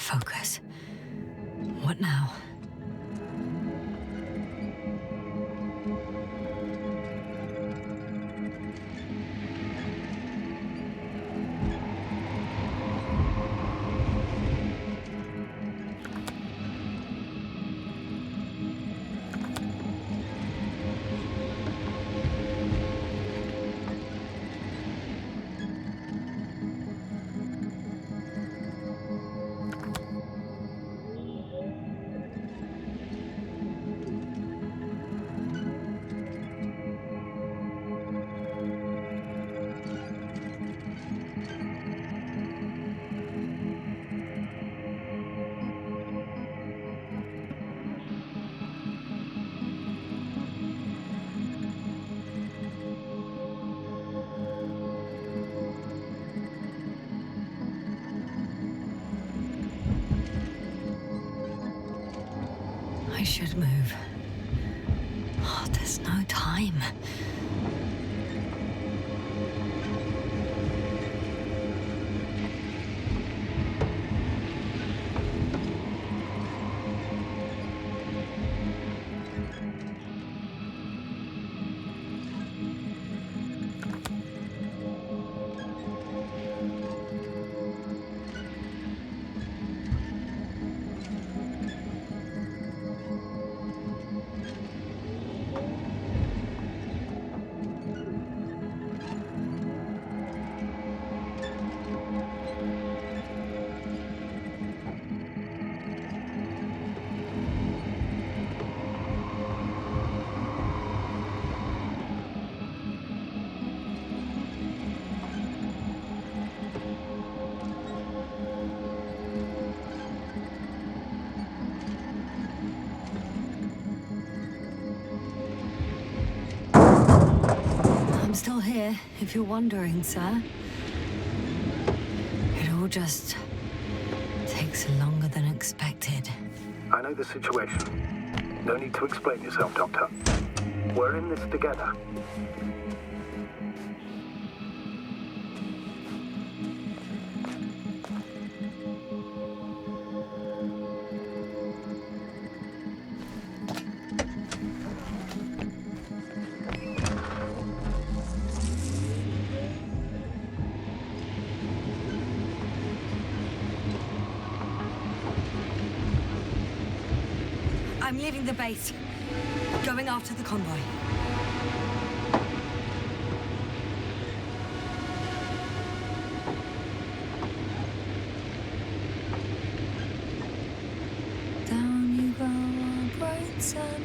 Focus. What now? I should move. Oh, there's no time. I'm still here, if you're wondering, sir. It all just takes longer than expected. I know the situation. No need to explain yourself, Doctor. We're in this together. I'm leaving the base. Going after the convoy. Down you go, oh bright sun.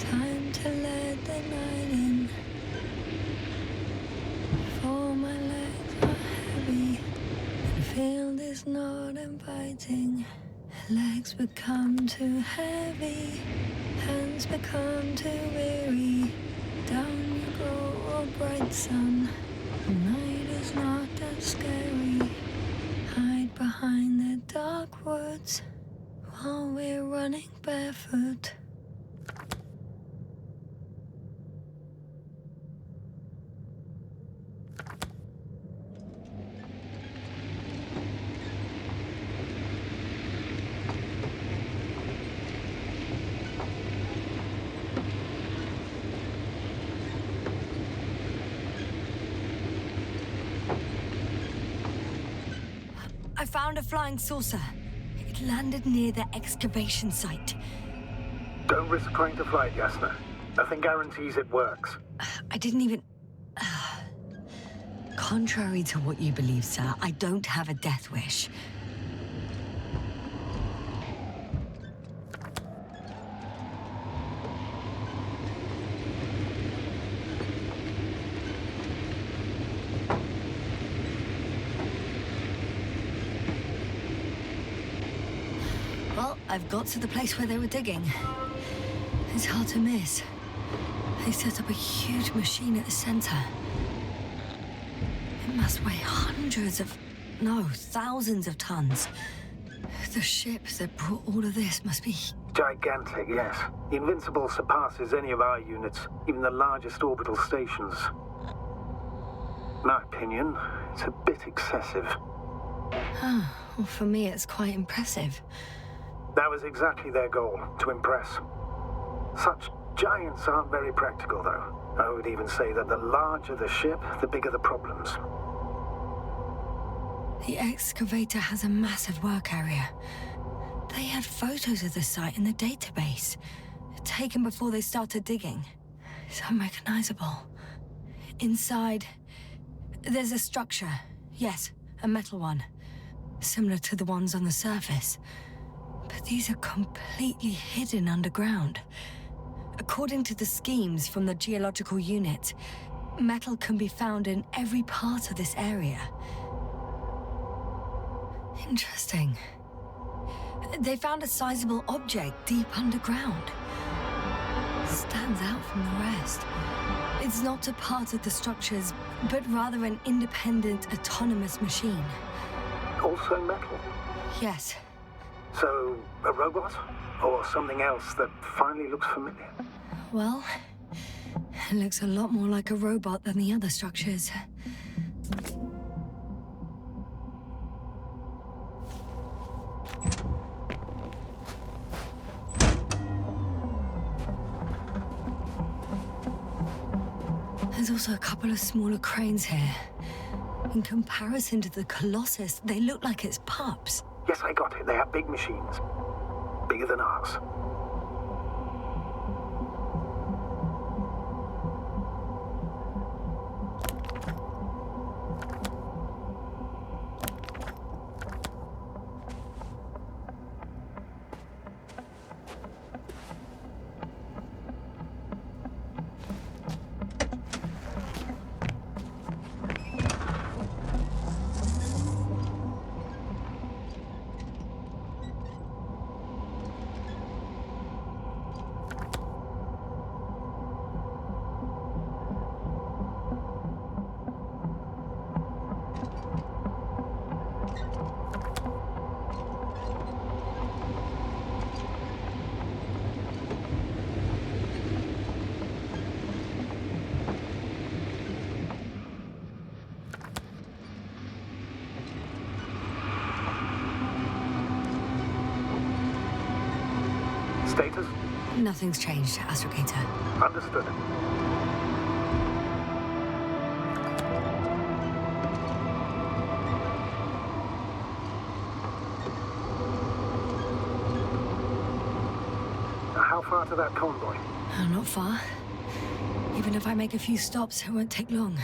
Time to let the night in. For my legs are heavy. The field is not inviting. Legs become too heavy, hands become too weary. Down you go, oh bright sun. The night is not that scary. Hide behind the dark woods while we're running barefoot. I found a flying saucer. It landed near the excavation site. Don't risk trying to fly it, Yasna. Nothing guarantees it works. I didn't even... Contrary to what you believe, sir, I don't have a death wish. Well, I've got to the place where they were digging. It's hard to miss. They set up a huge machine at the center. It must weigh thousands of tons. The ship that brought all of this must be... Gigantic, yes. The Invincible surpasses any of our units, even the largest orbital stations. In my opinion, it's a bit excessive. Well, for me, it's quite impressive. That was exactly their goal, to impress. Such giants aren't very practical, though. I would even say that the larger the ship, the bigger the problems. The excavator has a massive work area. They had photos of the site in the database, taken before they started digging. It's unrecognizable. Inside, there's a structure. Yes, a metal one. Similar to the ones on the surface. But these are completely hidden underground. According to the schemes from the geological unit, metal can be found in every part of this area. Interesting. They found a sizable object deep underground. Stands out from the rest. It's not a part of the structures, but rather an independent, autonomous machine. Also metal? Yes. So, a robot? Or something else that finally looks familiar? Well, it looks a lot more like a robot than the other structures. There's also a couple of smaller cranes here. In comparison to the Colossus, they look like it's pups. Yes, I got it. They have big machines. Bigger than ours. Status? Nothing's changed, Astrogator. Understood. Now, how far to that convoy? Not far. Even if I make a few stops, it won't take long.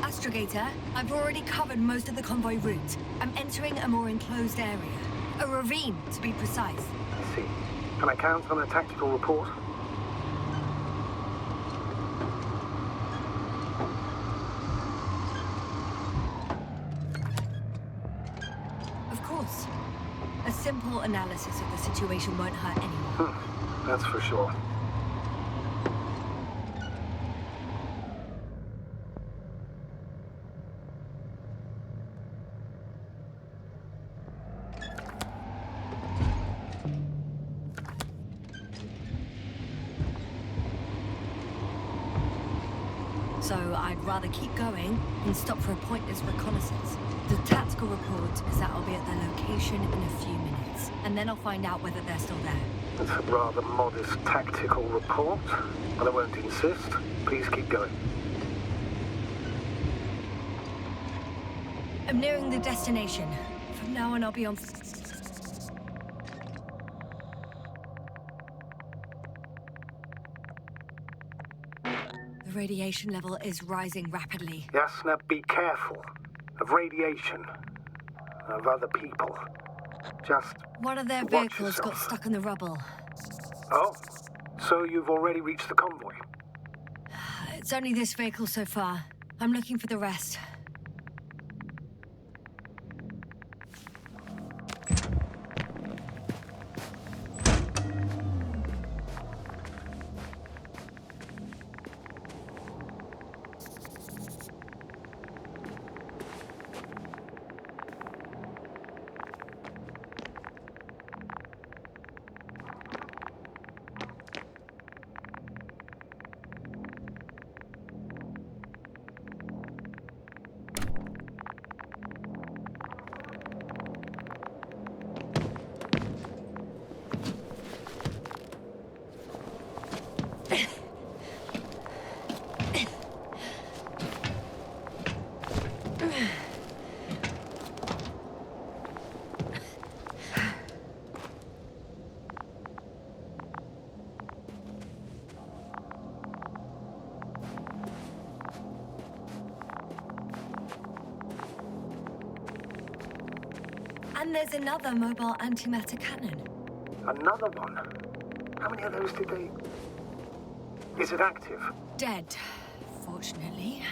Astrogator, I've already covered most of the convoy route. I'm entering a more enclosed area. A ravine, to be precise. I see. Can I count on a tactical report? Of course. A simple analysis of the situation won't hurt anyone. That's for sure. So I'd rather keep going and stop for a pointless reconnaissance. The tactical report is that I'll be at their location in a few minutes, and then I'll find out whether they're still there. It's a rather modest tactical report, but I won't insist. Please keep going. I'm nearing the destination. From now on, I'll be on... The radiation level is rising rapidly. Yes, now be careful. Of radiation. Of other people. Just One of their watch vehicles got yourself. stuck in the rubble. Oh, so you've already reached the convoy? It's only this vehicle so far. I'm looking for the rest. And there's another mobile antimatter cannon. Another one? How many of those did they... Is it active? Dead, fortunately.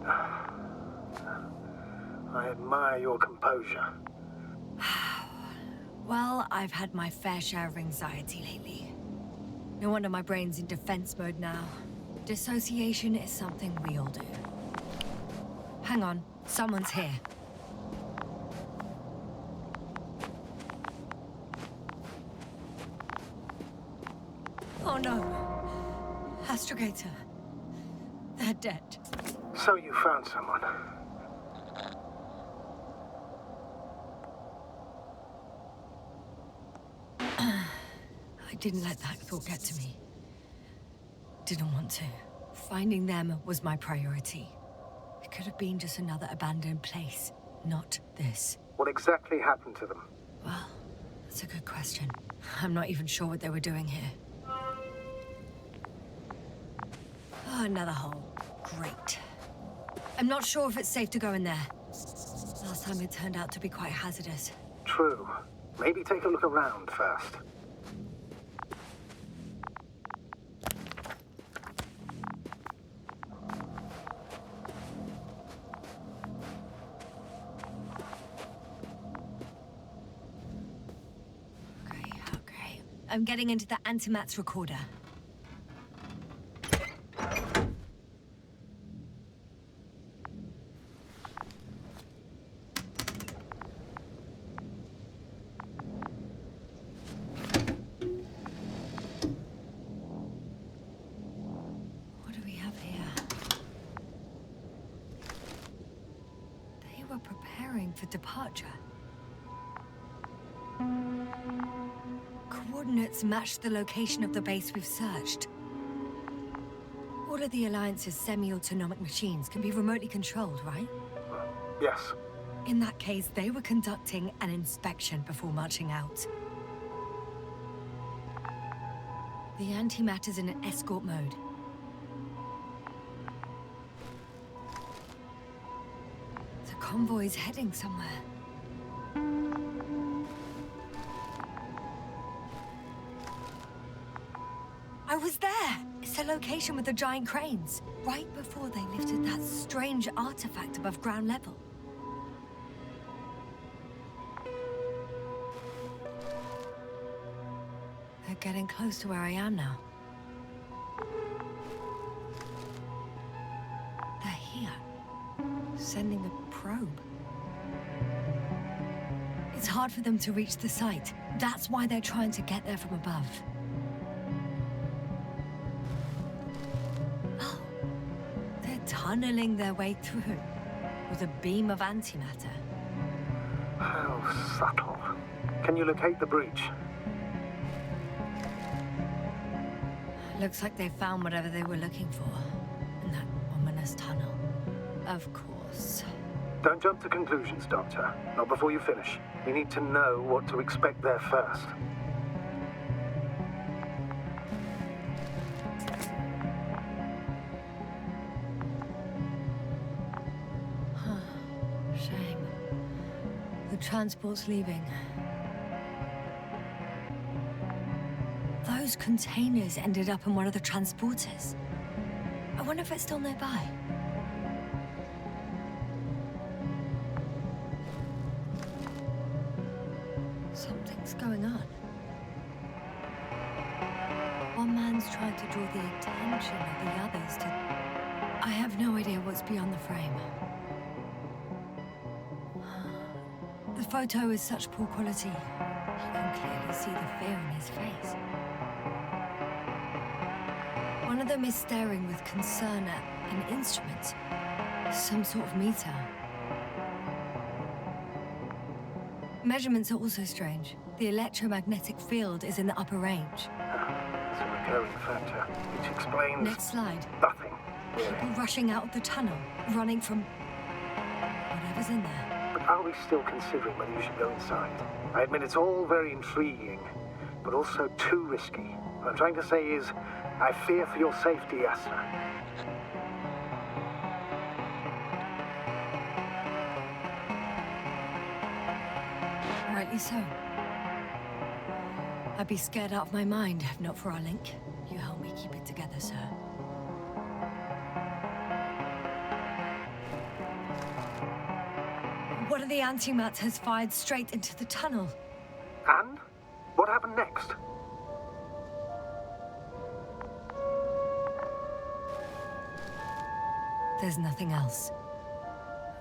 I admire your composure. Well, I've had my fair share of anxiety lately. No wonder my brain's in defense mode now. Dissociation is something we all do. Hang on, someone's here. Oh no. Astrogator. They're dead. So you found someone. I didn't let that thought get to me. Didn't want to. Finding them was my priority. It could have been just another abandoned place, not this. What exactly happened to them? Well, that's a good question. I'm not even sure what they were doing here. Oh, another hole. Great. I'm not sure if it's safe to go in there. Last time it turned out to be quite hazardous. True. Maybe take a look around first. Okay. I'm getting into the antimat's recorder. What do we have here? They were preparing for departure. Coordinates match the location of the base we've searched. All of the Alliance's semi-autonomic machines can be remotely controlled, right? Yes. In that case, they were conducting an inspection before marching out. The antimatter's in an escort mode. The convoy's heading somewhere. I was there! It's the location with the giant cranes. Right before they lifted that strange artifact above ground level. They're getting close to where I am now. They're here. Sending a probe. It's hard for them to reach the site. That's why they're trying to get there from above. Tunneling their way through with a beam of antimatter. How subtle. Can you locate the breach? Looks like they found whatever they were looking for in that ominous tunnel. Of course. Don't jump to conclusions, Doctor. Not before you finish. We need to know what to expect there first. Shame. The transport's leaving. Those containers ended up in one of the transporters. I wonder if it's still nearby. Everyone's trying to draw the attention of the others to... I have no idea what's beyond the frame. The photo is such poor quality. You can clearly see the fear in his face. One of them is staring with concern at an instrument. Some sort of meter. Measurements are also strange. The electromagnetic field is in the upper range. It's a recurring factor, which explains... Next slide. nothing, really. People rushing out of the tunnel, running from... whatever's in there. But are we still considering whether you should go inside? I admit it's all very intriguing, but also too risky. What I'm trying to say is, I fear for your safety, Yasna. Rightly so. I'd be scared out of my mind if not for our link. You help me keep it together, sir. One of the antimats has fired straight into the tunnel. And? What happened next? There's nothing else.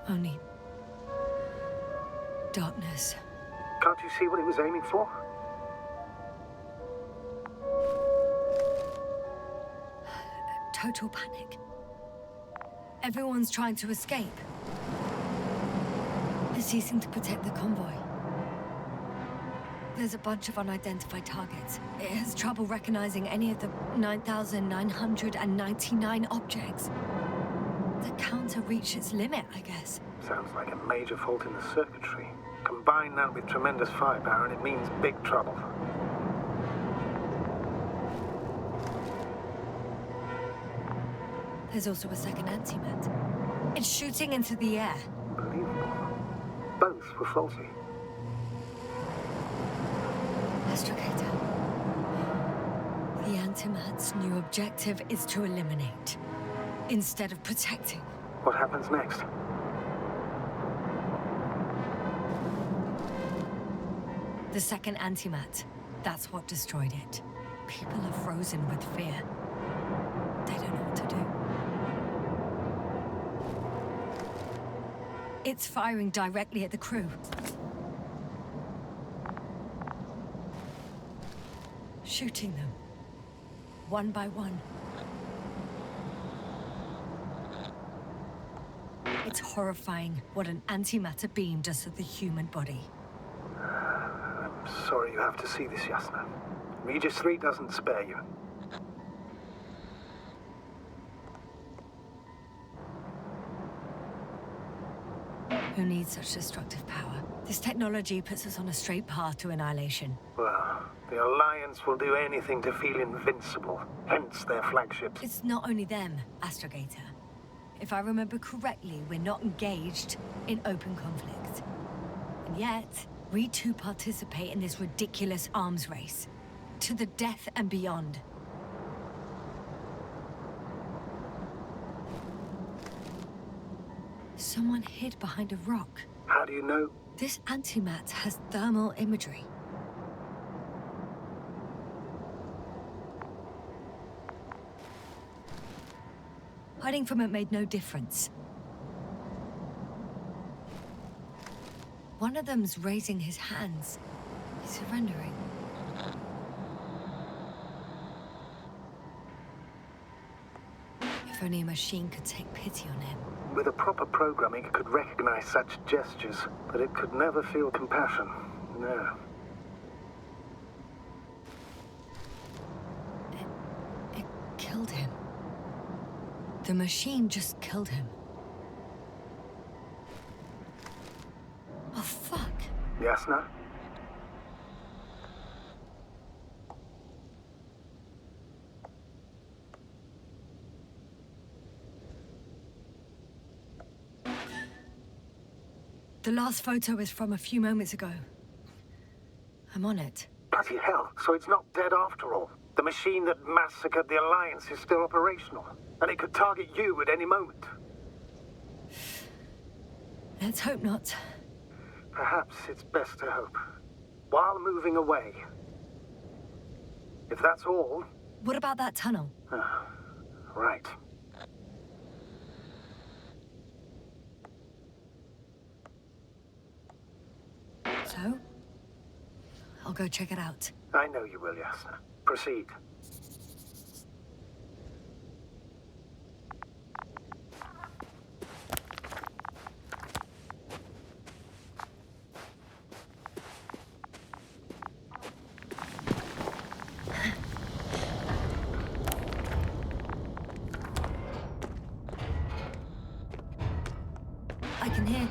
Only... darkness. Can't you see what it was aiming for? Total panic. Everyone's trying to escape. They're ceasing to protect the convoy. There's a bunch of unidentified targets. It has trouble recognizing any of the 9,999 objects. The counter reached its limit, I guess. Sounds like a major fault in the circuitry. Combine that with tremendous firepower and it means big trouble. There's also a second antimat. It's shooting into the air. Unbelievable. Both were faulty. Astrogator. The antimat's new objective is to eliminate, instead of protecting. What happens next? The second antimat. That's what destroyed it. People are frozen with fear. They don't know what to do. It's firing directly at the crew. Shooting them. One by one. It's horrifying what an antimatter beam does to the human body. I'm sorry you have to see this, Yasna. Regis 3 doesn't spare you. Who needs such destructive power? This technology puts us on a straight path to annihilation. Well, the Alliance will do anything to feel invincible, hence their flagships. It's not only them, Astrogator. If I remember correctly, we're not engaged in open conflict. And yet, we too participate in this ridiculous arms race. To the death and beyond. Someone hid behind a rock. How do you know? This antimat has thermal imagery. Hiding from it made no difference. One of them's raising his hands. He's surrendering. If only a machine could take pity on him. With a proper programming, it could recognize such gestures, but it could never feel compassion. No. It killed him. The machine just killed him. Oh, fuck. Yasna? The last photo is from a few moments ago. I'm on it. Bloody hell, so it's not dead after all. The machine that massacred the Alliance is still operational, and it could target you at any moment. Let's hope not. Perhaps it's best to hope. While moving away. If that's all, What about that tunnel? Right. So? I'll go check it out. I know you will, Yasna. Proceed. I can hear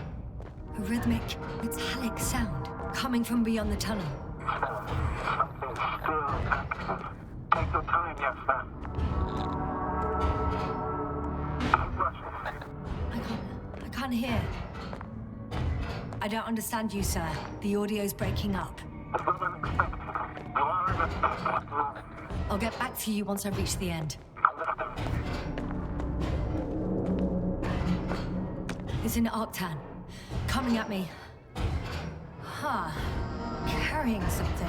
a rhythmic, metallic sound coming from beyond the tunnel. Something's still active. Take your time, Yasna. Keep rushing. I can't hear. I don't understand you, sir. The audio's breaking up. It's not unexpected. You are in a desperate room. I'll get back to you once I reach the end. It's an Arctan. Coming at me. Huh. Carrying something.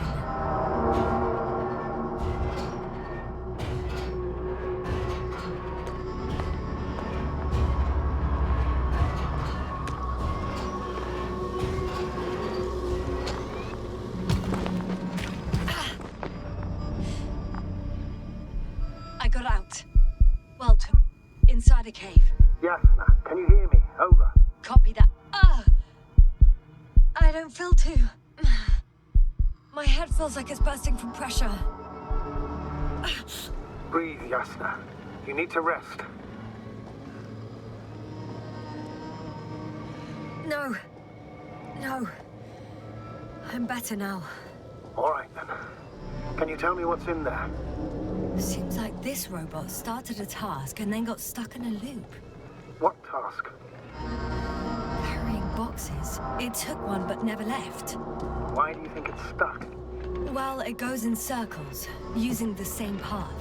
I got out. Well, inside a cave. Yasna, can you hear me? Over. Copy that. I don't feel too... My head feels like it's bursting from pressure. Breathe, Yasna. You need to rest. No. No. I'm better now. All right, then. Can you tell me what's in there? Seems like this robot started a task and then got stuck in a loop. What task? Carrying boxes. It took one but never left. Why do you think it's stuck? Well, it goes in circles, using the same path.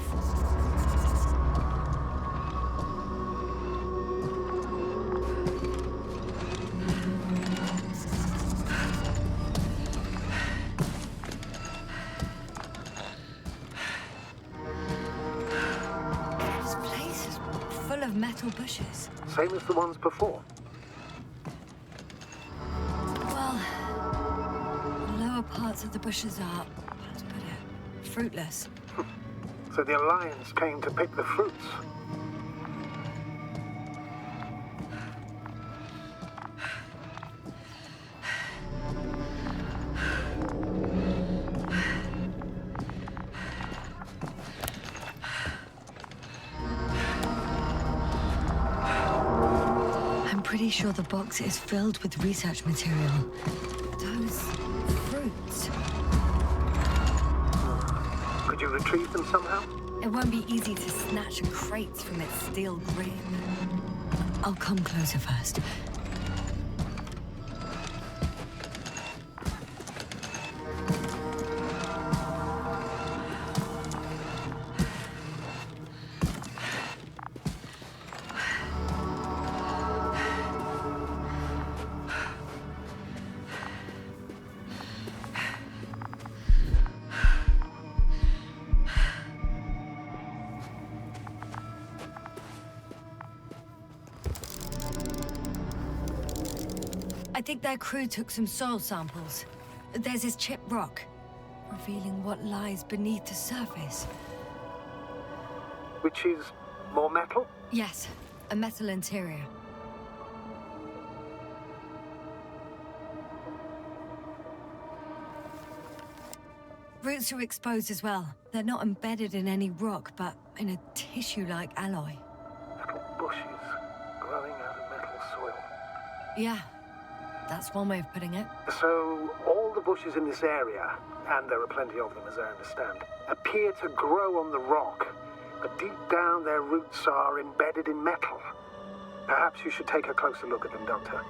This place is full of metal bushes. Same as the ones before. Well, the lower parts of the bushes are, let's put it, fruitless. So the Alliance came to pick the fruits. I'm pretty sure the box is filled with research material. Those fruits. Could you retrieve them somehow? It won't be easy to snatch a crate from its steel grip. I'll come closer first. I think their crew took some soil samples. There's this chipped rock, revealing what lies beneath the surface. Which is more metal? Yes, a metal interior. Roots are exposed as well. They're not embedded in any rock, but in a tissue-like alloy. Little bushes growing out of metal soil. Yeah, that's one way of putting it. So all the bushes in this area, and there are plenty of them as I understand, appear to grow on the rock, but deep down their roots are embedded in metal. Perhaps you should take a closer look at them, Doctor.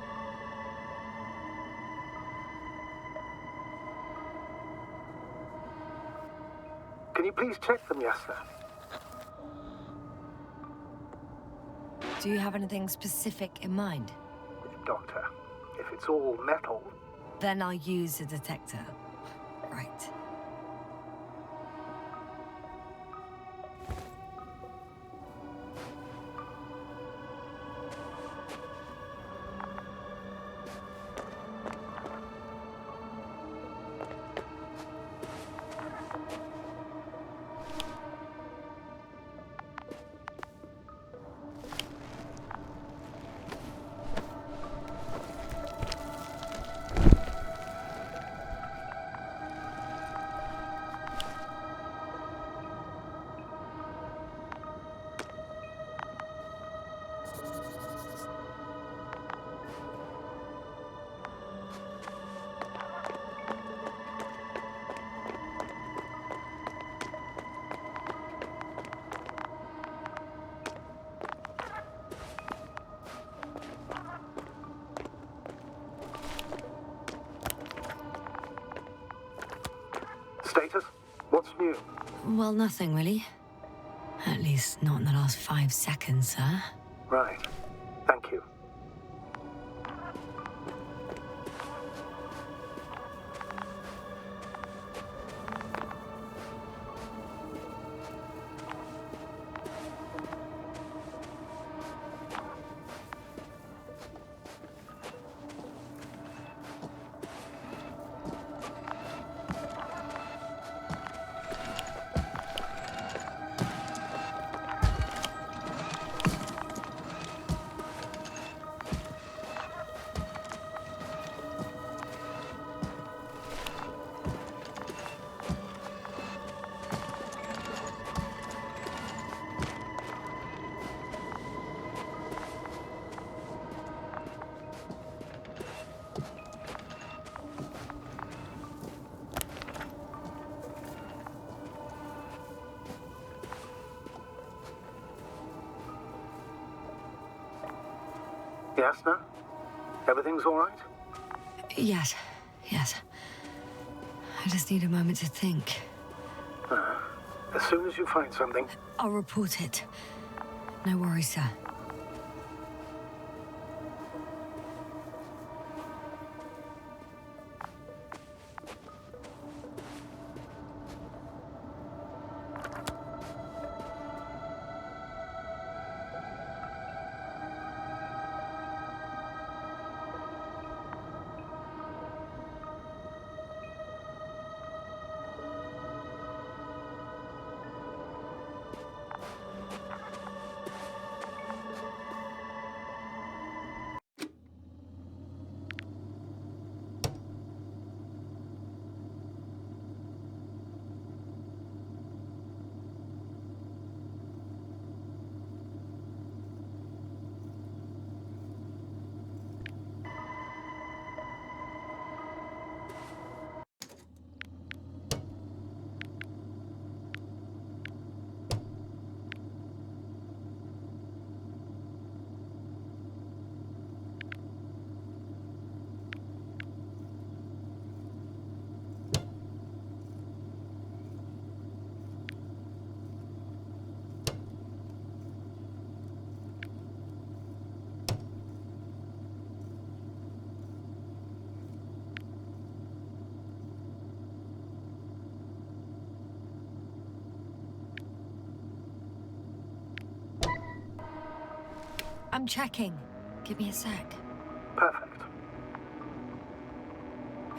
Can you please check them, Yasna? Do you have anything specific in mind? Doctor, if it's all metal... Then I'll use a detector. Right. What's new? Well, nothing really. At least not in the last 5 seconds, sir. Right. Thank you. Yasna? Everything's all right? Yes. I just need a moment to think. As soon as you find something. I'll report it. No worries, sir. I'm checking. Give me a sec. Perfect.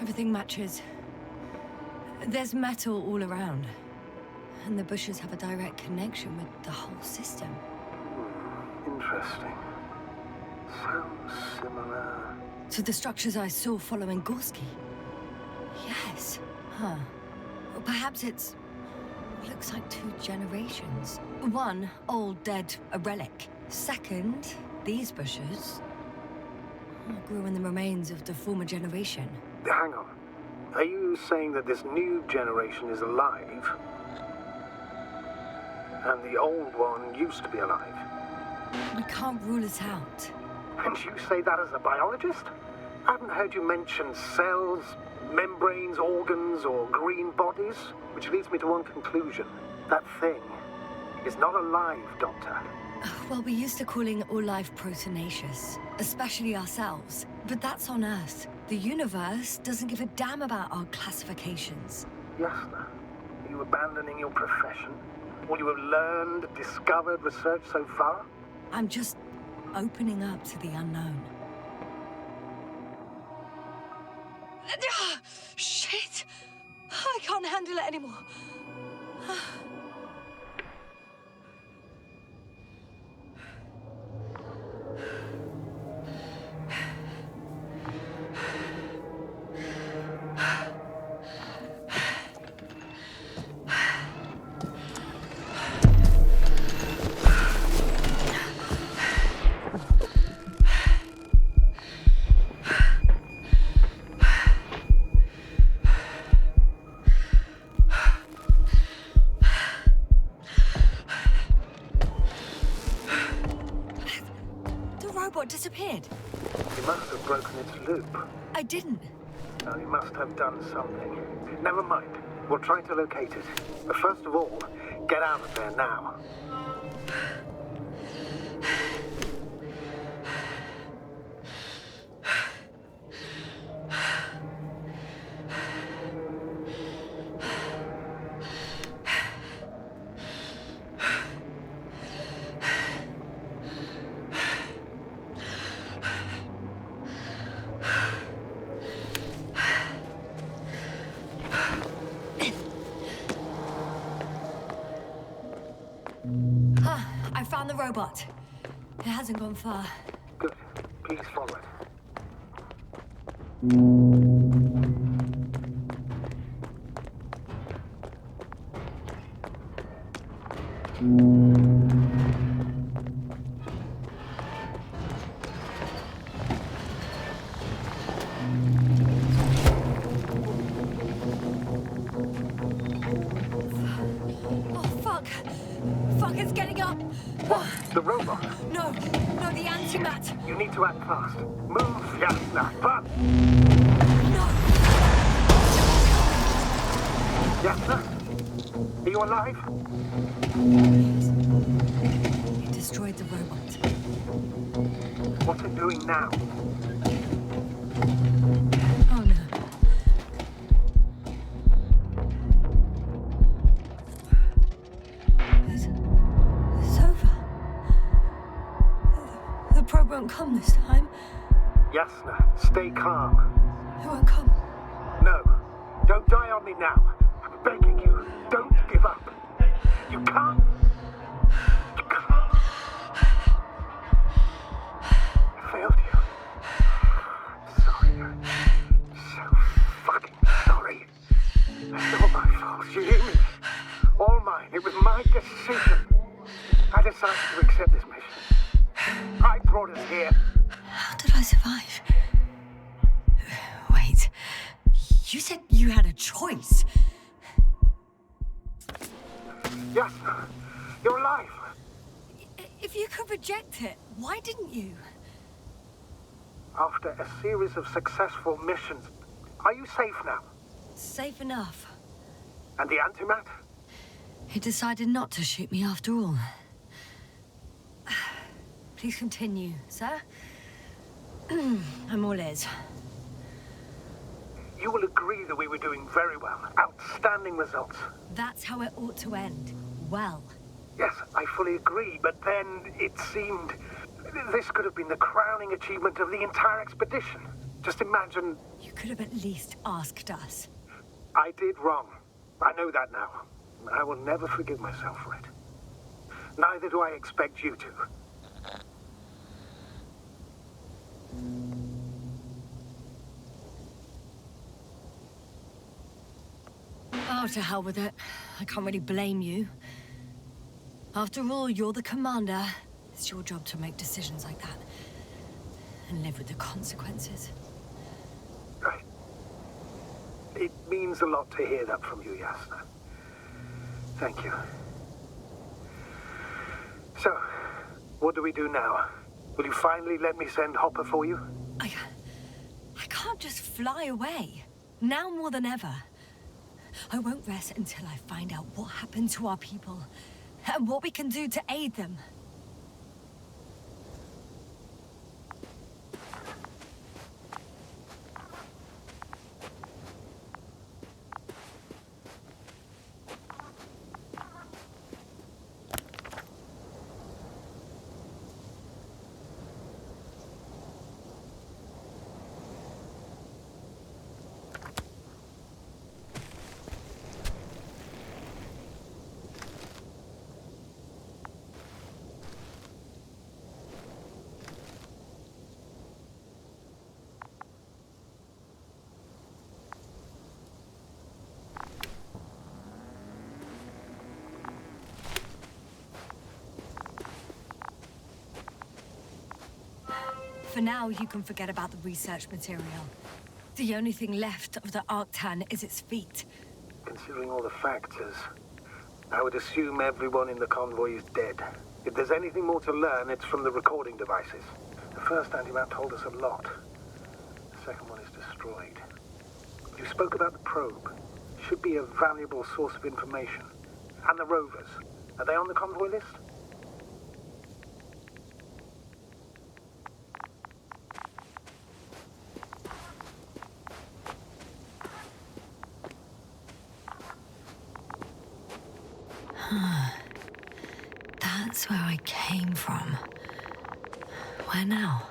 Everything matches. There's metal all around. And the bushes have a direct connection with the whole system. Interesting. Sounds similar. To the structures I saw following Gorski. Yes. Huh. Or perhaps it's... looks like 2 generations. One, old, dead, a relic. Second, these bushes grew in the remains of the former generation. Hang on. Are you saying that this new generation is alive? And the old one used to be alive? We can't rule it out. And you say that as a biologist? I haven't heard you mention cells, membranes, organs, or green bodies, which leads me to one conclusion. That thing is not alive, Doctor. Well, we used to calling all life proteinaceous, especially ourselves. But that's on Earth. The universe doesn't give a damn about our classifications. Yasna, are you abandoning your profession? All you have learned, discovered, researched so far? I'm just opening up to the unknown. Shit! I can't handle it anymore. Disappeared. You must have broken its loop. I didn't. Now, you must have done something. Never mind. We'll try to locate it. But first of all, get out of there now. I found the robot. It hasn't gone far. Good. Please follow it. Oh, fuck! Fuck, it's getting up! What? The robot? No, the antimat! You need to act fast. Move, Yasna. But No! Yasna? Are you alive? It destroyed the robot. What's it doing now? Oh no. It's over. The probe won't come this time. Yasna, stay calm. It won't come. No, don't die on me now. I'm begging you, don't give up. You can't. You can't. I failed you. Sorry. So fucking sorry. It's all my fault, you hear me? All mine. It was my decision. I decided to accept this mission. I brought us here. How did I survive? Wait. You said you had a choice. Yes, you're alive. If you could reject it, why didn't you? After a series of successful missions, are you safe now? Safe enough. And the antimat? He decided not to shoot me after all. Please continue, sir. I'm all ears. You will agree that we were doing very well. Outstanding results. That's how it ought to end. Well. Yes, I fully agree, but then it seemed this could have been the crowning achievement of the entire expedition. Just imagine. You could have at least asked us. I did wrong. I know that now. I will never forgive myself for it. Neither do I expect you to. Oh, to hell with it. I can't really blame you. After all, you're the commander. It's your job to make decisions like that. And live with the consequences. Right. It means a lot to hear that from you, Yasna. Thank you. So, what do we do now? Will you finally let me send Hopper for you? I can't just fly away. Now more than ever. I won't rest until I find out what happened to our people and what we can do to aid them. For now, you can forget about the research material. The only thing left of the Arctan is its feet. Considering all the factors, I would assume everyone in the convoy is dead. If there's anything more to learn, it's from the recording devices. The first antimat told us a lot. The second one is destroyed. You spoke about the probe. should be a valuable source of information. And the rovers, are they on the convoy list? That's where I came from. Where now?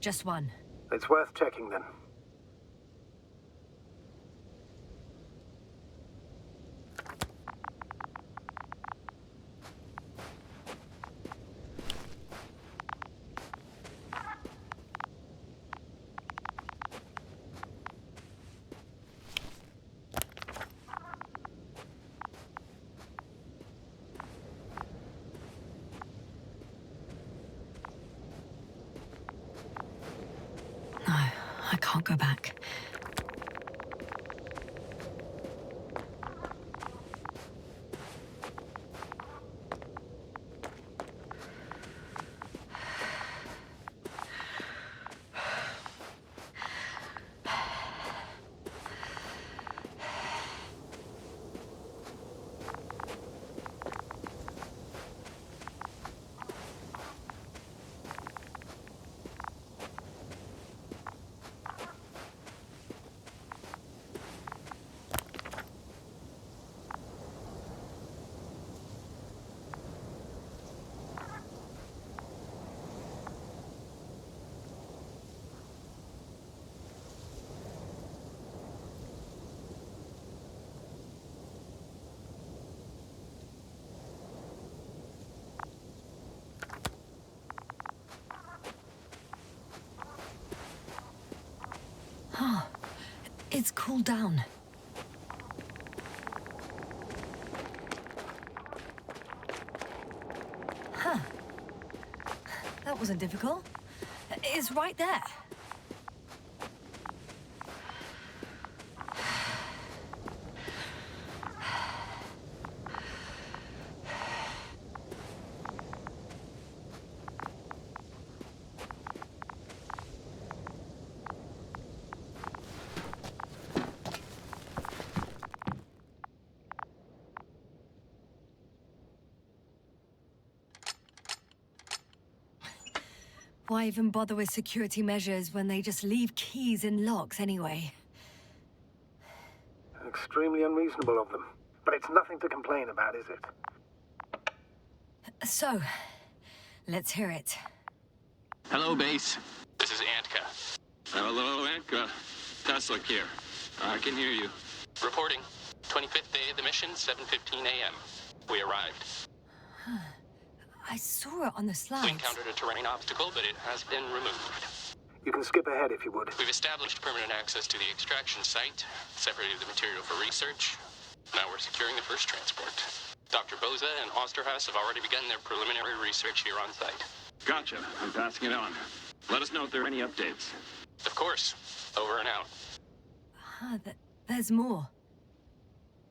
Just one. It's worth checking then. No, I can't go back. Oh, it's cooled down. Huh. That wasn't difficult. It's right there. Why even bother with security measures when they just leave keys in locks anyway? Extremely unreasonable of them. But it's nothing to complain about, is it? So, let's hear it. Hello, base. This is Antka. Hello, Antka. Tesla here. I can hear you. Reporting. 25th day of the mission, 7:15 a.m. We arrived. I saw it on the We slides. encountered a terrain obstacle, but it has been removed. You can skip ahead if you would. We've established permanent access to the extraction site, separated the material for research. Now we're securing the first transport. Dr. Boza and Osterhaus have already begun their preliminary research here on site. Gotcha. I'm passing it on. Let us know if there are any updates. Of course. Over and out. There's more.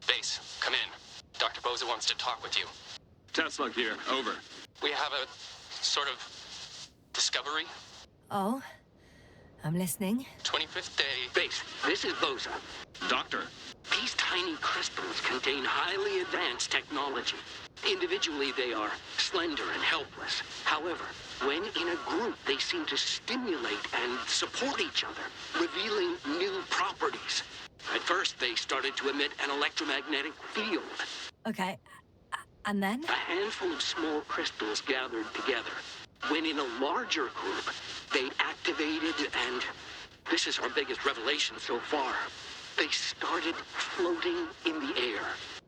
Base, come in. Dr. Boza wants to talk with you. Tesla here. Over. We have a sort of discovery. Oh, I'm listening. 25th day. Base, this is Boza. Doctor. These tiny crystals contain highly advanced technology. Individually, they are slender and helpless. However, when in a group, they seem to stimulate and support each other, revealing new properties. At first, they started to emit an electromagnetic field. Okay, and then? A handful of small crystals gathered together. When in a larger group, they activated and... this is our biggest revelation so far. They started floating in the air.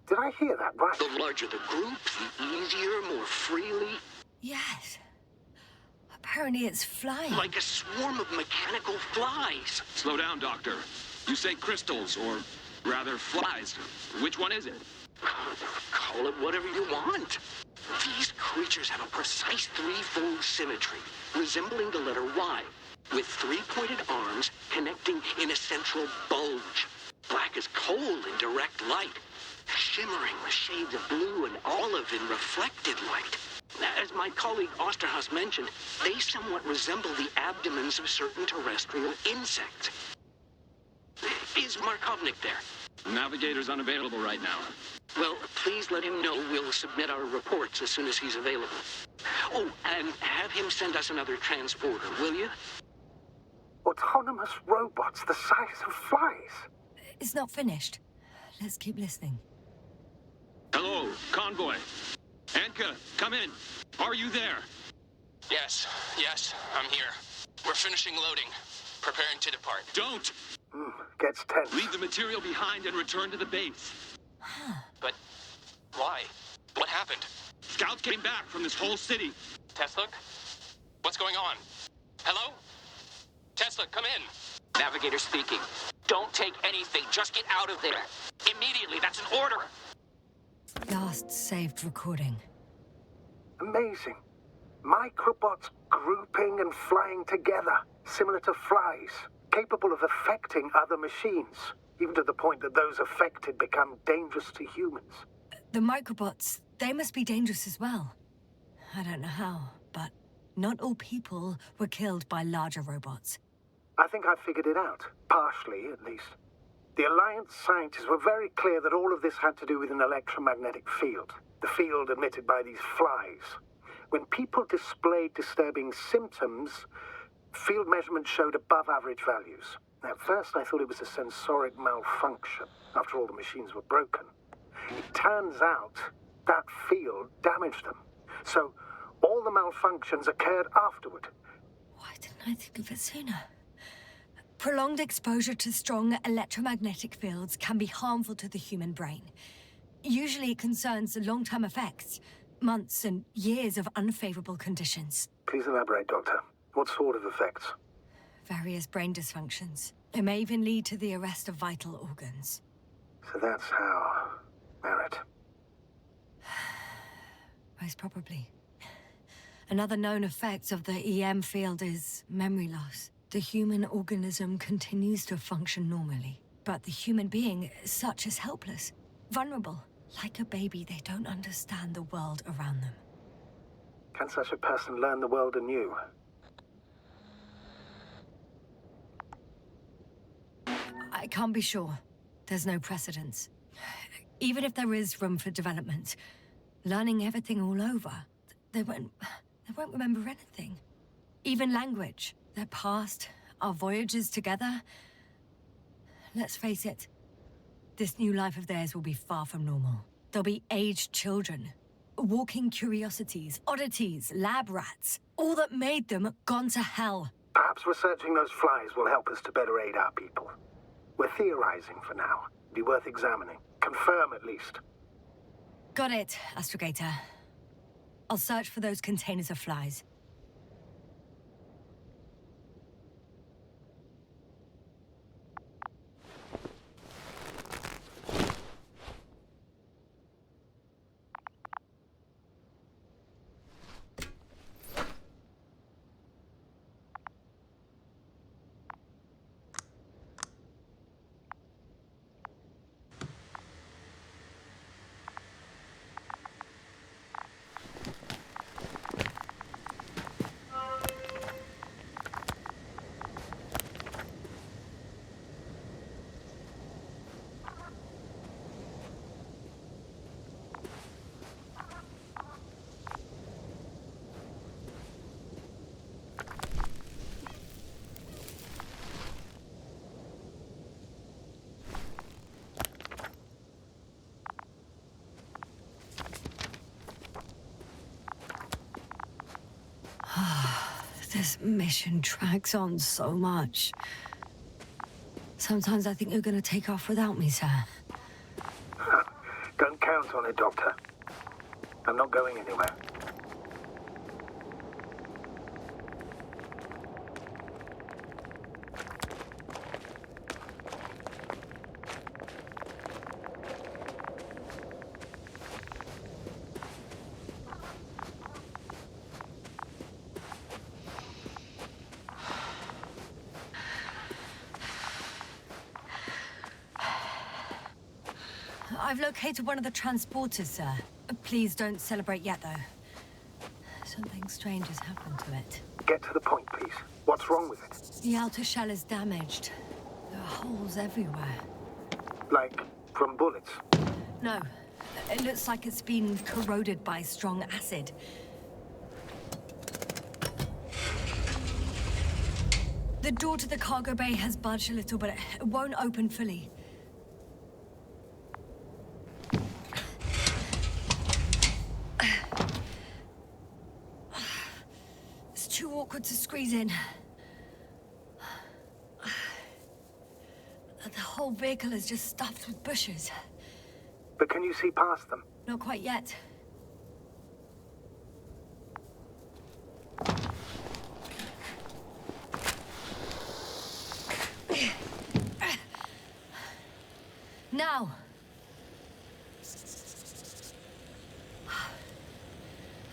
Did I hear that right? The larger the group, the easier, more freely. Yes. Apparently it's flying. Like a swarm of mechanical flies. Slow down, Doctor. You say crystals, or rather flies. Which one is it? Call it whatever you want. These creatures have a precise threefold symmetry, resembling the letter Y, with three-pointed arms connecting in a central bulge. Black as coal in direct light, shimmering with shades of blue and olive in reflected light. As my colleague Osterhaus mentioned, they somewhat resemble the abdomens of certain terrestrial insects. Is Markovnik there? Navigator's unavailable right now. Well, please let him know we'll submit our reports as soon as he's available. Oh, and have him send us another transporter, will you? Autonomous robots the size of flies. It's not finished. Let's keep listening. Hello, convoy. Anka, come in. Are you there? Yes, I'm here. We're finishing loading. Preparing to depart. Don't! Gets tense. Leave the material behind and return to the base. But why? What happened? Scouts came back from this whole city. Tesla? What's going on? Hello? Tesla, come in. Navigator speaking. Don't take anything. Just get out of there. Immediately. That's an order. Last saved recording. Amazing. Microbots grouping and flying together, similar to flies, capable of affecting other machines, even to the point that those affected become dangerous to humans. The microbots, they must be dangerous as well. I don't know how, but not all people were killed by larger robots. I think I figured it out, partially at least. The Alliance scientists were very clear that all of this had to do with an electromagnetic field, the field emitted by these flies. When people displayed disturbing symptoms, field measurements showed above average values. At first, I thought it was a sensoric malfunction. After all, the machines were broken. It turns out that field damaged them. So all the malfunctions occurred afterward. Why didn't I think of it sooner? Prolonged exposure to strong electromagnetic fields can be harmful to the human brain. Usually it concerns long-term effects, months and years of unfavorable conditions. Please elaborate, Doctor. What sort of effects? Various brain dysfunctions. It may even lead to the arrest of vital organs. So that's how... Merit. Most probably. Another known effect of the EM field is memory loss. The human organism continues to function normally, but the human being as such is helpless, vulnerable. Like a baby, they don't understand the world around them. Can such a person learn the world anew? I can't be sure. There's no precedence. Even if there is room for development, learning everything all over, they won't remember anything. Even language, their past, our voyages together. Let's face it, this new life of theirs will be far from normal. They'll be aged children, walking curiosities, oddities, lab rats. All that made them gone to hell. Perhaps researching those flies will help us to better aid our people. We're theorizing for now. Be worth examining. Confirm at least. Got it, Astrogator. I'll search for those containers of flies. This mission drags on so much. Sometimes I think you're gonna take off without me, sir. Don't count on it, Doctor. I'm not going anywhere. I've located one of the transporters, sir. Please don't celebrate yet, though. Something strange has happened to it. Get to the point, please. What's wrong with it? The outer shell is damaged. There are holes everywhere. Like, from bullets? No, it looks like it's been corroded by strong acid. The door to the cargo bay has budged a little, but it won't open fully. It's too awkward to squeeze in. The whole vehicle is just stuffed with bushes. But can you see past them? Not quite yet. Now!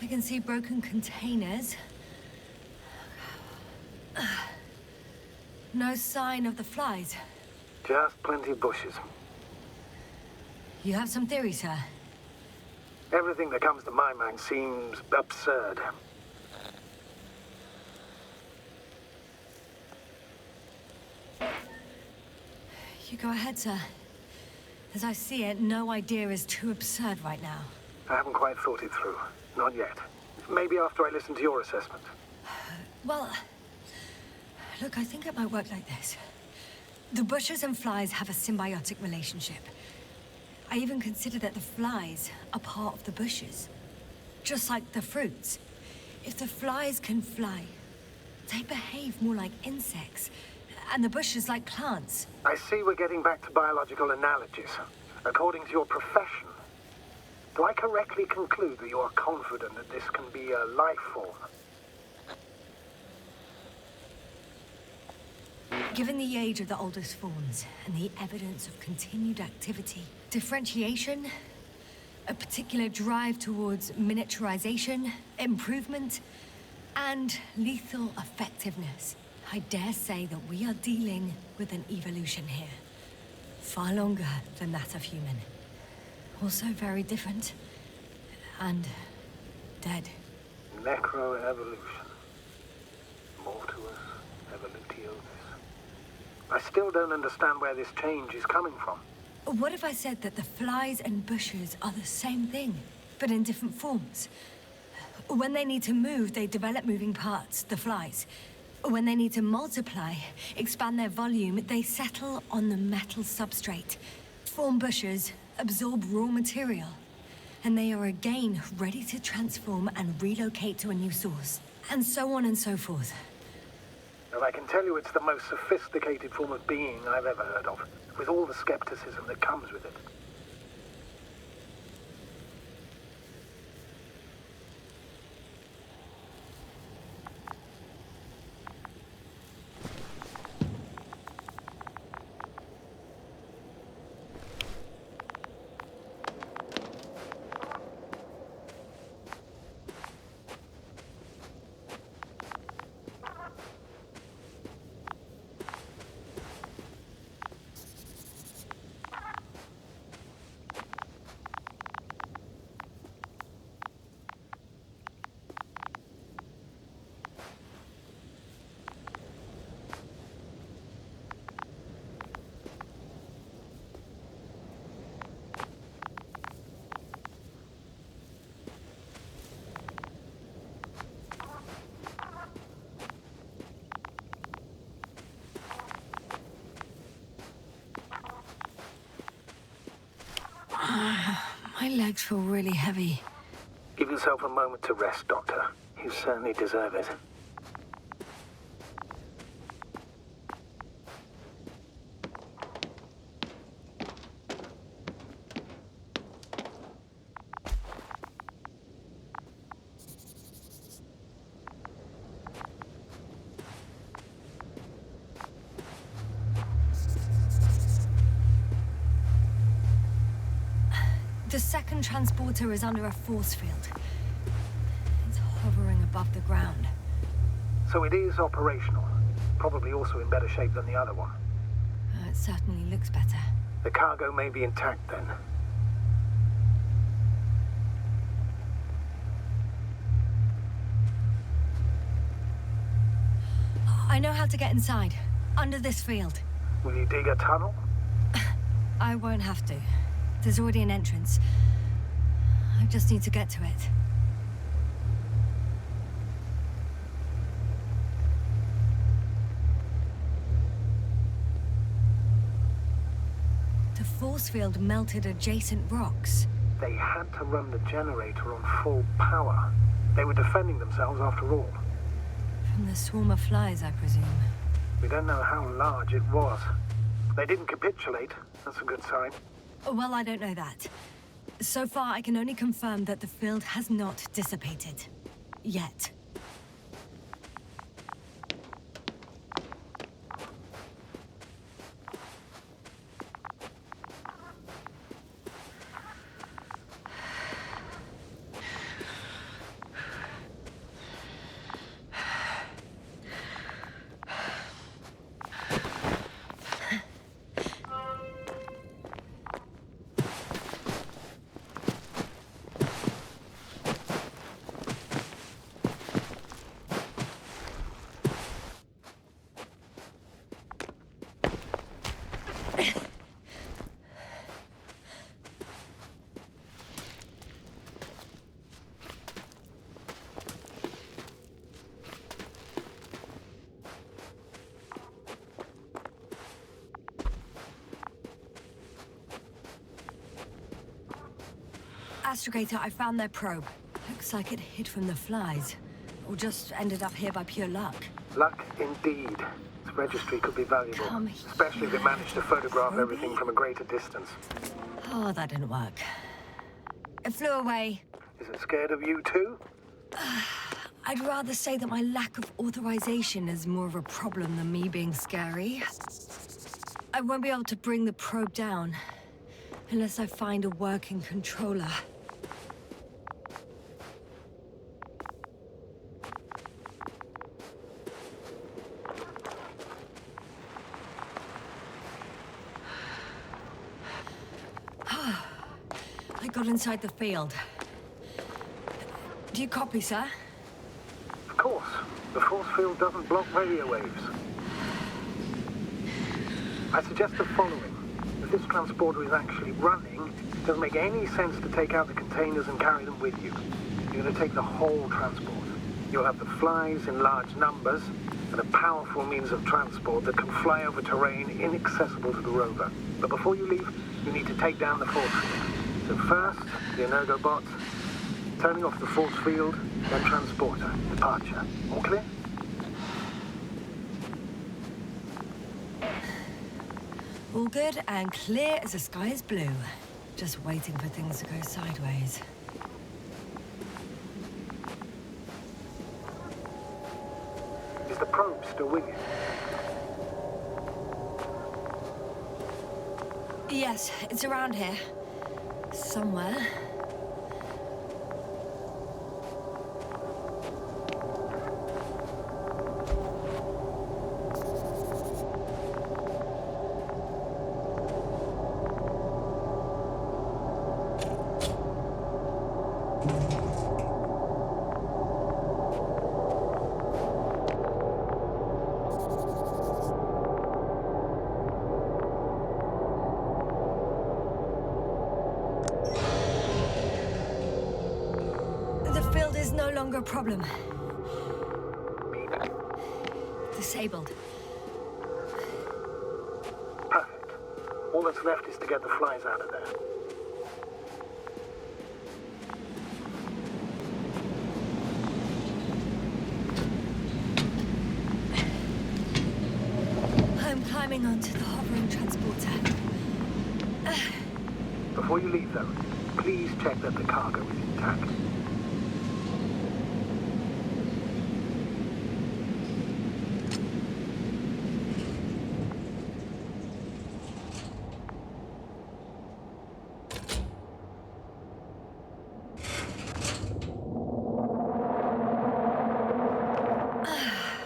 I can see broken containers. No sign of the flies. Just plenty of bushes. You have some theory, sir? Everything that comes to my mind seems absurd. You go ahead, sir. As I see it, no idea is too absurd right now. I haven't quite thought it through. Not yet. Maybe after I listen to your assessment. Well, look, I think it might work like this. The bushes and flies have a symbiotic relationship. I even consider that the flies are part of the bushes. Just like the fruits. If the flies can fly, they behave more like insects, and the bushes like plants. I see we're getting back to biological analogies. According to your profession, do I correctly conclude that you are confident that this can be a life form? Given the age of the oldest forms and the evidence of continued activity, differentiation, a particular drive towards miniaturization, improvement, and lethal effectiveness, I dare say that we are dealing with an evolution here. Far longer than that of human. Also very different. And dead. Necroevolution. Mortuus evolutionis. I still don't understand where this change is coming from. What if I said that the flies and bushes are the same thing, but in different forms? When they need to move, they develop moving parts, the flies. When they need to multiply, expand their volume, they settle on the metal substrate, form bushes, absorb raw material, and they are again ready to transform and relocate to a new source, and so on and so forth. And I can tell you it's the most sophisticated form of being I've ever heard of, with all the skepticism that comes with it. My legs feel really heavy. Give yourself a moment to rest, Doctor. You certainly deserve it. The second transporter is under a force field. It's hovering above the ground. So it is operational. Probably also in better shape than the other one. It certainly looks better. The cargo may be intact then. I know how to get inside. Under this field. Will you dig a tunnel? I won't have to. There's already an entrance. I just need to get to it. The force field melted adjacent rocks. They had to run the generator on full power. They were defending themselves after all. From the swarm of flies, I presume. We don't know how large it was. They didn't capitulate. That's a good sign. Well, I don't know that. So far, I can only confirm that the field has not dissipated. Yet. Astrogator, I found their probe. Looks like it hid from the flies. Or just ended up here by pure luck. Luck indeed. This registry could be valuable. Come Especially if it managed to photograph everything from a greater distance. Oh, that didn't work. It flew away. Is it scared of you too? I'd rather say that my lack of authorization is more of a problem than me being scary. I won't be able to bring the probe down unless I find a working controller. I got inside the field. Do you copy, sir? Of course. The force field doesn't block radio waves. I suggest the following. If this transporter is actually running, it doesn't make any sense to take out the containers and carry them with you. You're going to take the whole transport. You'll have the flies in large numbers, and a powerful means of transport that can fly over terrain inaccessible to the rover. But before you leave, you need to take down the force field. So first, the Energobots, turning off the force field, then transporter, departure. All clear? All good and clear as the sky is blue. Just waiting for things to go sideways. Is the probe still with you? Yes, it's around here. Somewhere. The field is no longer a problem. Disabled. Perfect. All that's left is to get the flies out of there. I'm climbing onto the hovering transporter. Before you leave, though, please check that the cargo is intact.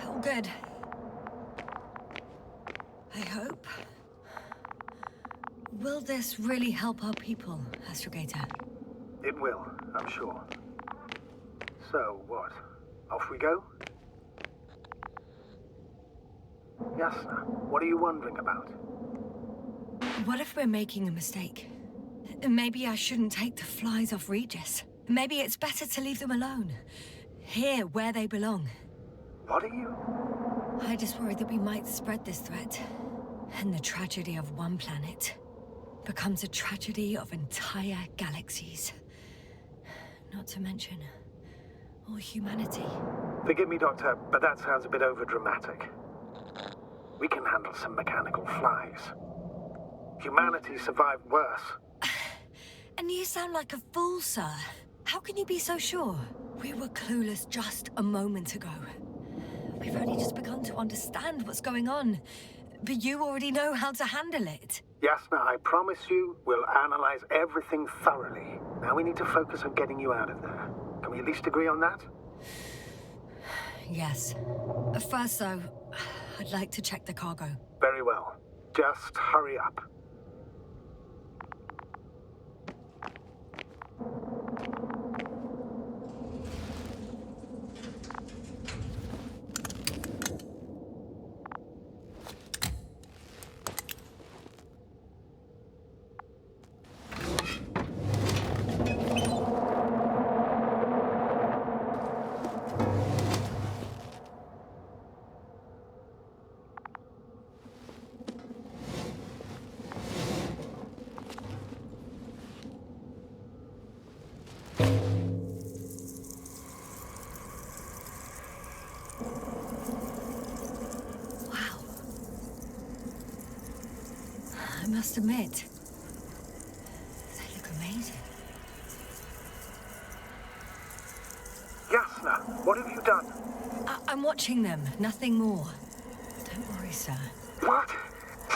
All good. I hope. Will this really help our people, Astrogator? It will, I'm sure. So, what? Off we go? Yasna, what are you wondering about? What if we're making a mistake? Maybe I shouldn't take the flies off Regis. Maybe it's better to leave them alone. Here, where they belong. What are you? I just worry that we might spread this threat. And the tragedy of one planet becomes a tragedy of entire galaxies. Not to mention, all humanity. Forgive me, Doctor, but that sounds a bit overdramatic. We can handle some mechanical flies. Humanity survived worse. And you sound like a fool, sir. How can you be so sure? We were clueless just a moment ago. We've only just begun to understand what's going on. But you already know how to handle it. Yasna, I promise you, we'll analyze everything thoroughly. Now we need to focus on getting you out of there. Can we at least agree on that? Yes. First, though, I'd like to check the cargo. Very well. Just hurry up. Wow. I must admit, they look amazing. Yasna, what have you done? I'm watching them, nothing more. Don't worry, sir. What?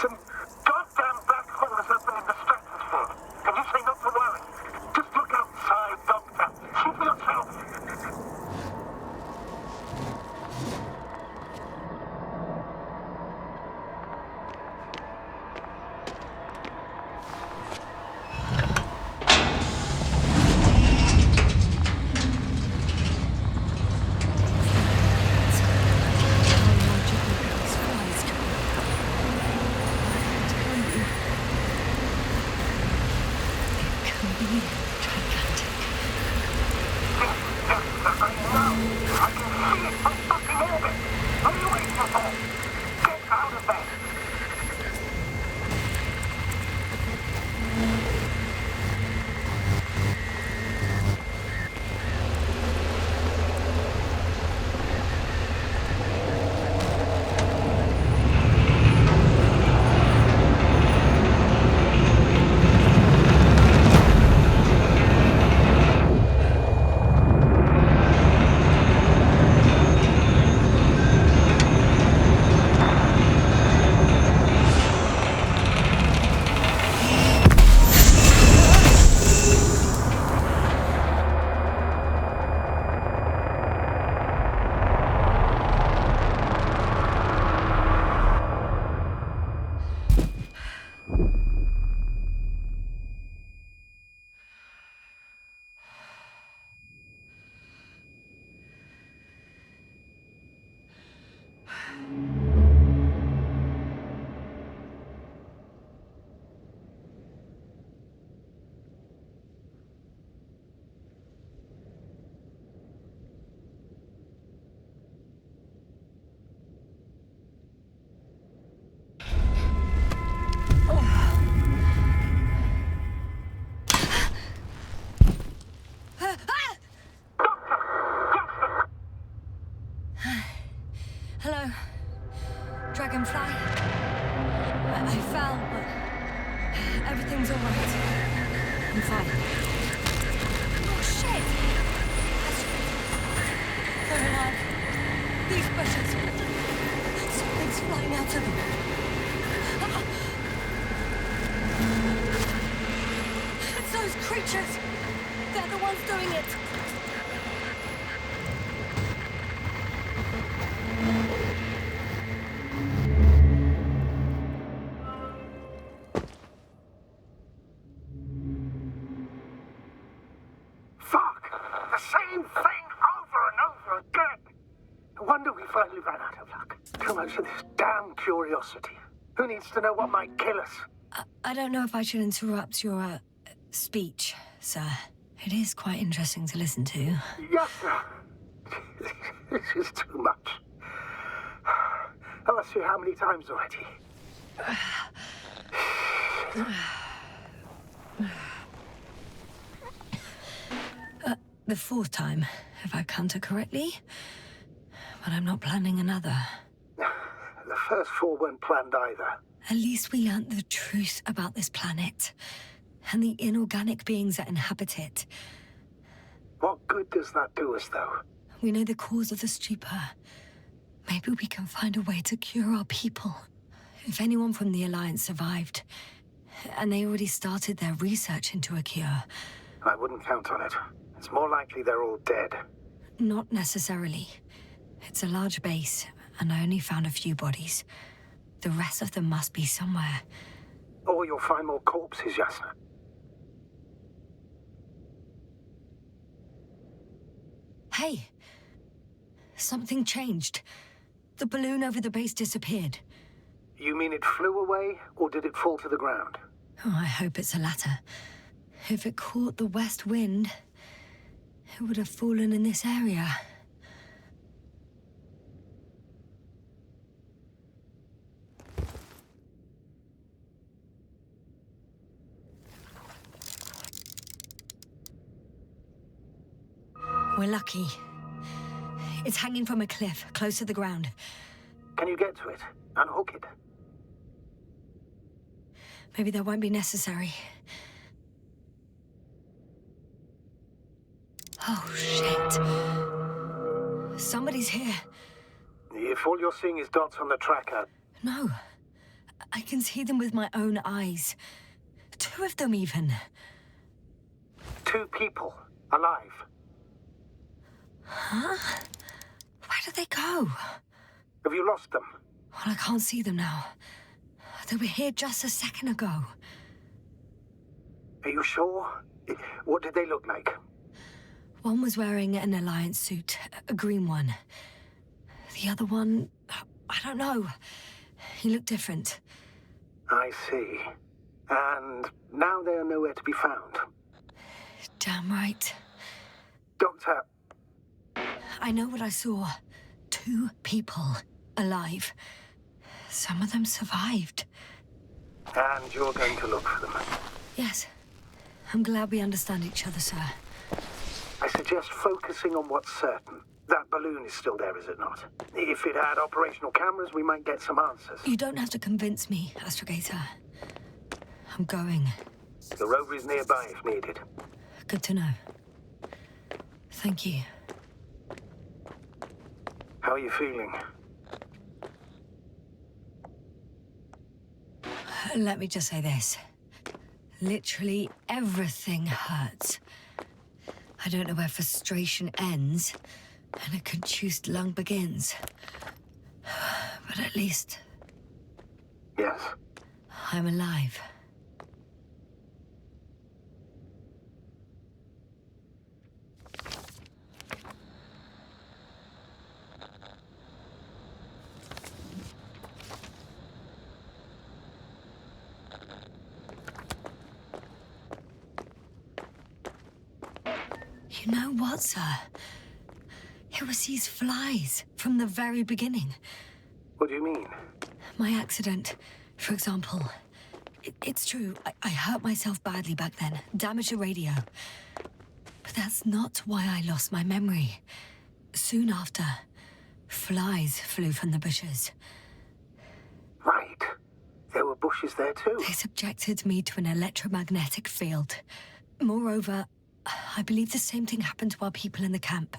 Some goddamn black holes have been in the stratosphere. And you say not to worry. Just look outside, Doctor. See for yourself. Hello, Dragonfly. I fell, but everything's all right. I'm fine. Oh, shit! They're alive. These bushes. Something's flying out of them. It's those creatures. They're the ones doing it. Fuck! The same thing over and over again! No wonder we finally ran out of luck. Too much of this damn dumb curiosity. Who needs to know what might kill us? I don't know if I should interrupt your speech, sir. It is quite interesting to listen to. Yes, sir. This is too much. I've asked you how many times already? The fourth time, if I counted correctly. But I'm not planning another. The first 4 weren't planned either. At least we learnt the truth about this planet and the inorganic beings that inhabit it. What good does that do us, though? We know the cause of the stupor. Maybe we can find a way to cure our people. If anyone from the Alliance survived, and they already started their research into a cure. I wouldn't count on it. It's more likely they're all dead. Not necessarily. It's a large base, and I only found a few bodies. The rest of them must be somewhere. Or you'll find more corpses, Yasna. Hey! Something changed. The balloon over the base disappeared. You mean it flew away, or did it fall to the ground? Oh, I hope it's the latter. If it caught the west wind, it would have fallen in this area. We're lucky. It's hanging from a cliff, close to the ground. Can you get to it? Unhook it? Maybe that won't be necessary. Oh, shit. Somebody's here. If all you're seeing is dots on the tracker... No. I can see them with my own eyes. 2 of them, even. 2 people. Alive. Huh? Where did they go? Have you lost them? Well, I can't see them now. They were here just a second ago. Are you sure? What did they look like? One was wearing an Alliance suit, a green one. The other one, I don't know. He looked different. I see. And now they are nowhere to be found. Damn right. Doctor... I know what I saw. 2 people alive. Some of them survived. And you're going to look for them. Yes. I'm glad we understand each other, sir. I suggest focusing on what's certain. That balloon is still there, is it not? If it had operational cameras, we might get some answers. You don't have to convince me, Astrogator. I'm going. The rover is nearby if needed. Good to know. Thank you. How are you feeling? Let me just say this. Literally everything hurts. I don't know where frustration ends and a contused lung begins. But at least Yes. I'm alive. You know what, sir? It was these flies from the very beginning. What do you mean? My accident, for example. It's true, I hurt myself badly back then, damaged the radio. But that's not why I lost my memory. Soon after, flies flew from the bushes. Right. There were bushes there too. They subjected me to an electromagnetic field. Moreover, I believe the same thing happened to our people in the camp.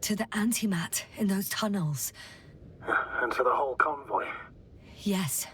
To the antimat in those tunnels. And to the whole convoy. Yes.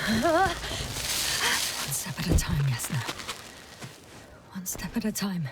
One step at a time, Yasna. One step at a time.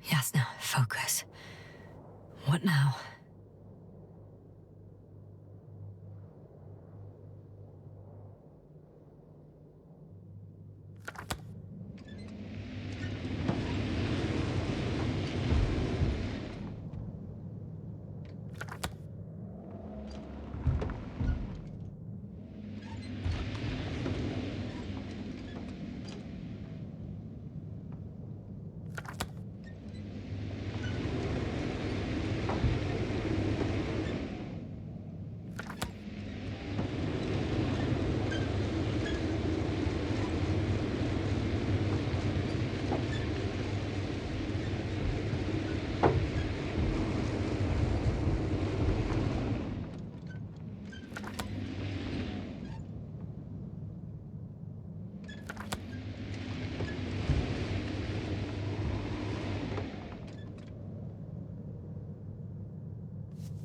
Yasna, focus. What now?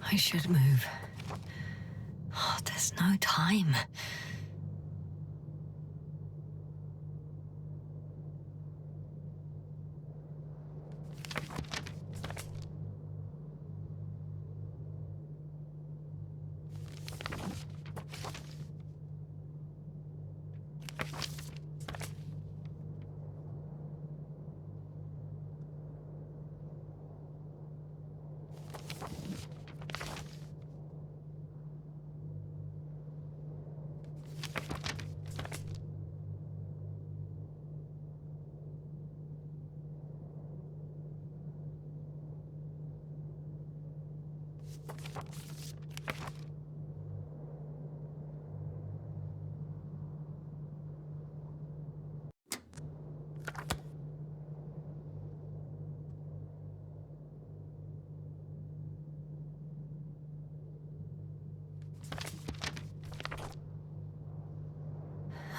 I should move. Oh, there's no time.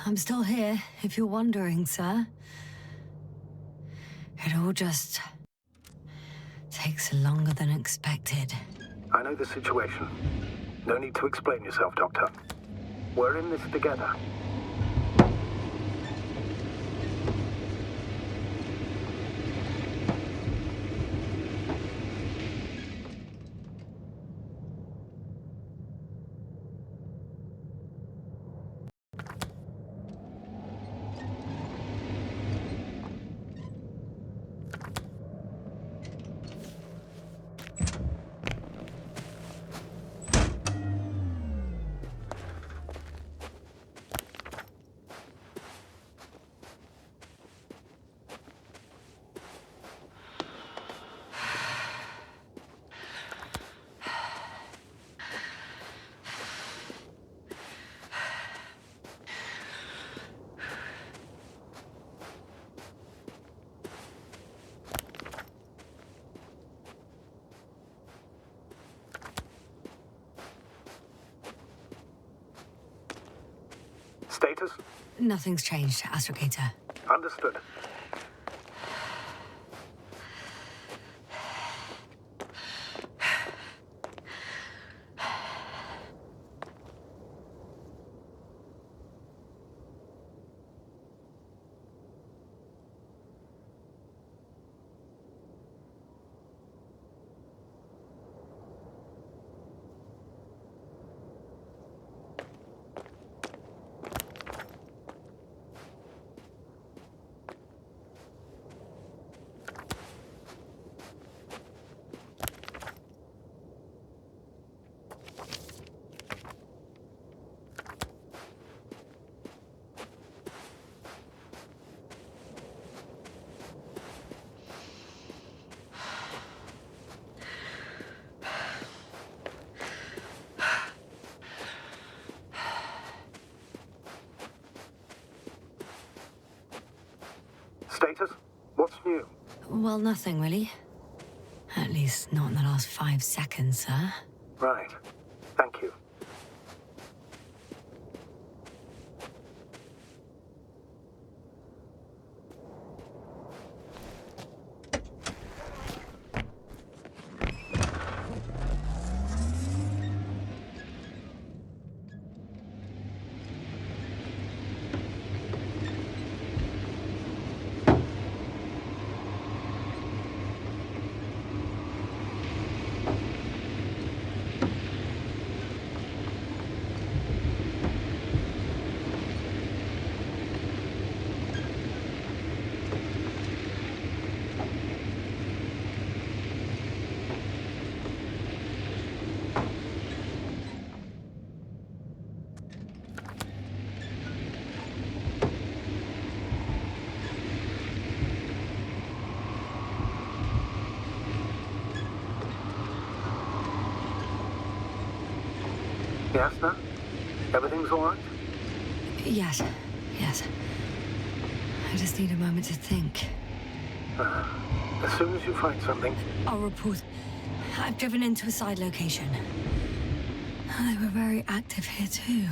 I'm still here, if you're wondering, sir. It all just takes longer than expected. I know the situation. No need to explain yourself, Doctor. We're in this together. Status? Nothing's changed, Astrogator. Understood. Status? What's new? Well, nothing really. At least not in the last 5 seconds, sir. Right. Thank you. Yes, sir? Everything's all right? Yes. I just need a moment to think. As soon as you find something, I'll report. I've driven into a side location. They were very active here, too.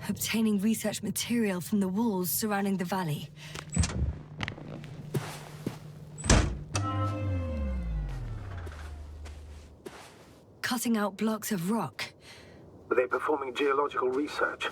Obtaining research material from the walls surrounding the valley. Cutting out blocks of rock. were they performing geological research?